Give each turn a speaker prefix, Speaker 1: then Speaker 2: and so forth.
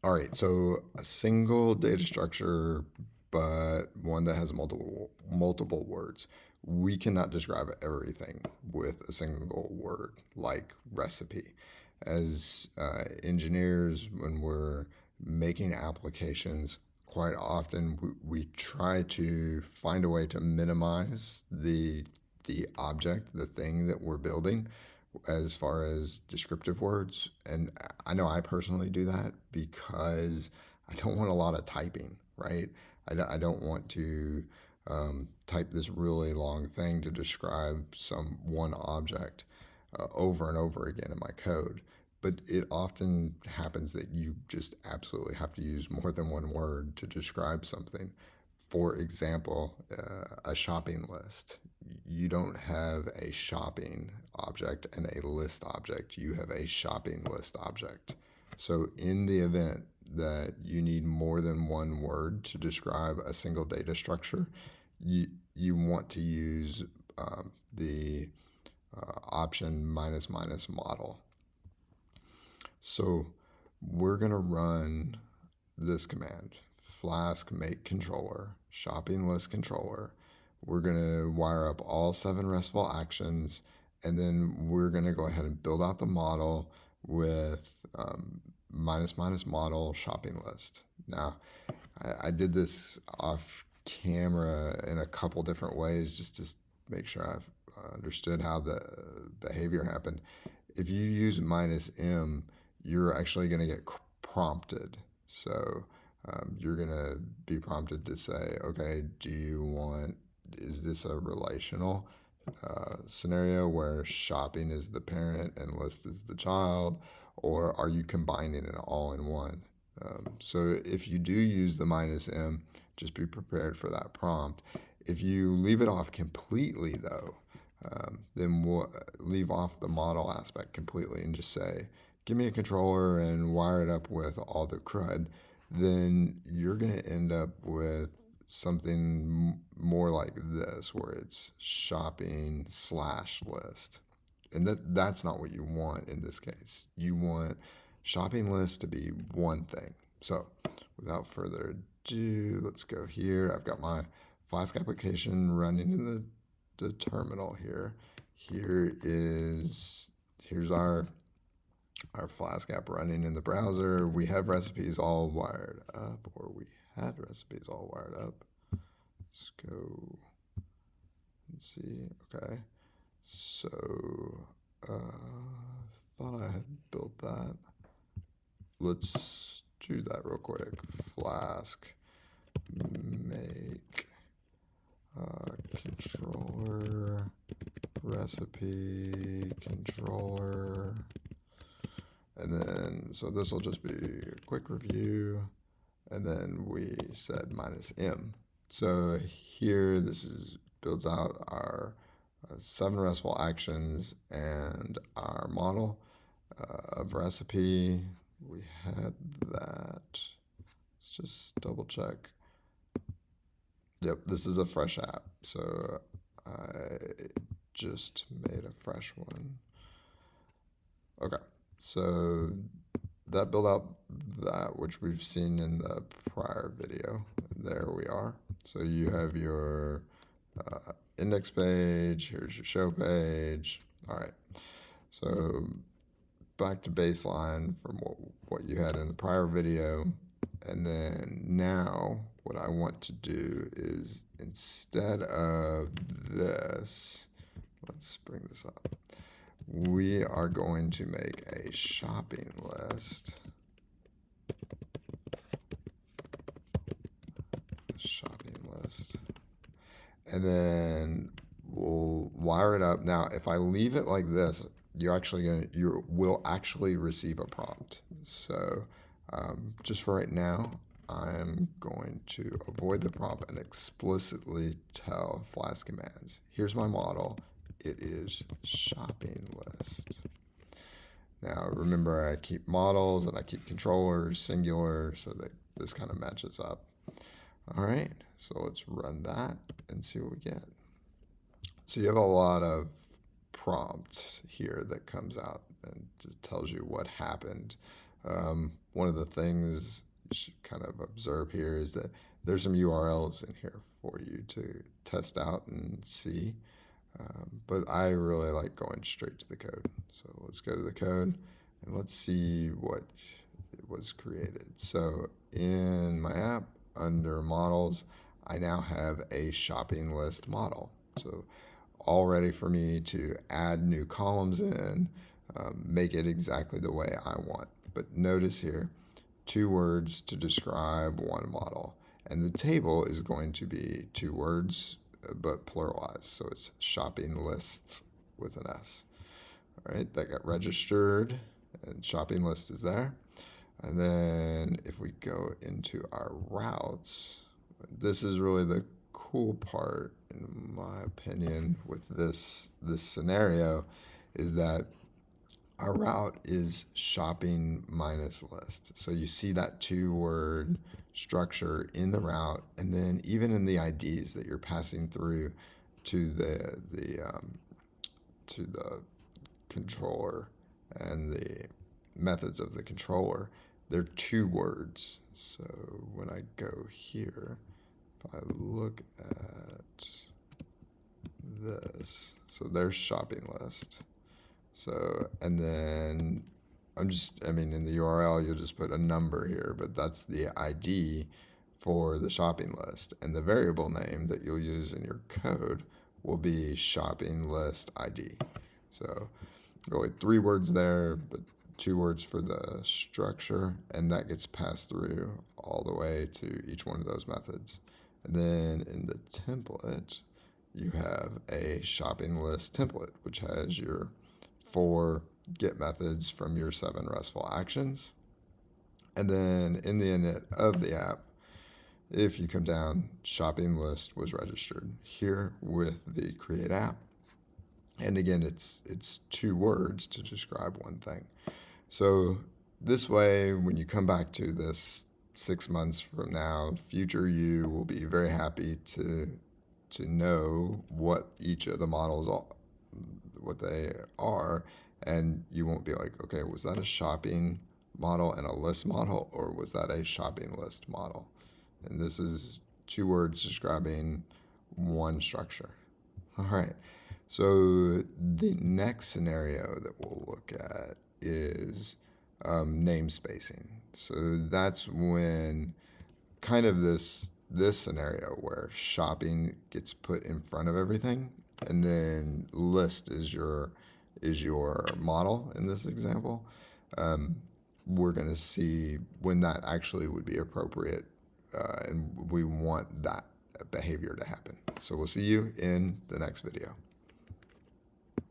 Speaker 1: All right, so a single data structure, but one that has multiple words. We cannot describe everything with a single word, like recipe. As engineers, when we're making applications, quite often we try to find a way to minimize the object, the thing that we're building, as far as descriptive words. And I know I personally do that because I don't want a lot of typing, right? I don't want to type this really long thing to describe some one object over and over again in my code. But it often happens that you just absolutely have to use more than one word to describe something. For example, a shopping list. You don't have a shopping object and a list object. You have a shopping list object. So, in the event that you need more than one word to describe a single data structure, you want to use the option minus minus model. So, we're going to run this command, Flask make controller, shopping list controller. We're going to wire up all 7 RESTful actions, and then we're going to go ahead and build out the model with minus minus model shopping list. Now, I did this off camera in a couple different ways just to make sure I've understood how the behavior happened. If you use minus M, you're actually going to get prompted. So you're going to be prompted to say, okay, is this a relational scenario where shopping is the parent and list is the child, or are you combining it all in one? So if you do use the minus M, just be prepared for that prompt. If you leave it off completely, though, then we'll leave off the model aspect completely and just say, give me a controller and wire it up with all the CRUD, then you're going to end up with something more like this, where it's shopping slash list. And that's not what you want in this case. You want shopping list to be one thing. So without further ado, let's go here. I've got my Flask application running in the terminal here. Here's our Flask app running in the browser. We have recipes all wired up, or we had recipes all wired up. Let's go and see. Okay. So, thought I had built that. Let's do that real quick. Flask make controller recipe controller. And then, so this will just be a quick review. And then we said minus M. So here, builds out our 7 RESTful actions and our model of recipe. We had that. Let's just double check. Yep, this is a fresh app. So I just made a fresh one. Okay. So that built out that which we've seen in the prior video. There we are. So you have your index page, here's your show page. All right. So back to baseline from what you had in the prior video. And then now what I want to do is, instead of this, let's bring this up. We are going to make a shopping list. And then we'll wire it up. Now, if I leave it like this, you will actually receive a prompt. So just for right now, I'm going to avoid the prompt and explicitly tell Flask Commands, here's my model. It is shopping list. Now, remember, I keep models and I keep controllers singular, so that this kind of matches up. All right, so let's run that and see what we get. So you have a lot of prompts here that comes out and it tells you what happened One of the things you should kind of observe here is that there's some URLs in here for you to test out and see. But I really like going straight to the code. So let's go to the code and let's see what it was created. So in my app, under models, I now have a shopping list model. So all ready for me to add new columns in, make it exactly the way I want. But notice here, 2 words to describe one model. And the table is going to be 2 words, but pluralized. So it's shopping lists with an S. All right, that got registered, and shopping list is there. And then if we go into our routes, this is really the cool part, in my opinion, with this scenario, is that our route is shopping minus list. So you see that 2-word structure in the route, and then even in the IDs that you're passing through to the controller and the methods of the controller, they're 2 words. So when I go here, if I look at this, so there's shopping list. So, and then in the URL, you'll just put a number here, but that's the ID for the shopping list. And the variable name that you'll use in your code will be shopping list ID. So really 3 words there, but 2 words for the structure, and that gets passed through all the way to each one of those methods. And then in the template, you have a shopping list template, which has your 4 get methods from your 7 RESTful actions. And then in the init of the app, if you come down, shopping list was registered here with the create app. And again, it's 2 words to describe one thing. So this way, when you come back to this 6 months from now, future you will be very happy to know what each of the models are, what they are, and you won't be like, okay, was that a shopping model and a list model, or was that a shopping list model? And this is 2 words describing one structure. All right. So the next scenario that we'll look at is namespacing. So that's when kind of this scenario where shopping gets put in front of everything, and then list is your model in this example. We're going to see when that actually would be appropriate, and we want that behavior to happen. So we'll see you in the next video.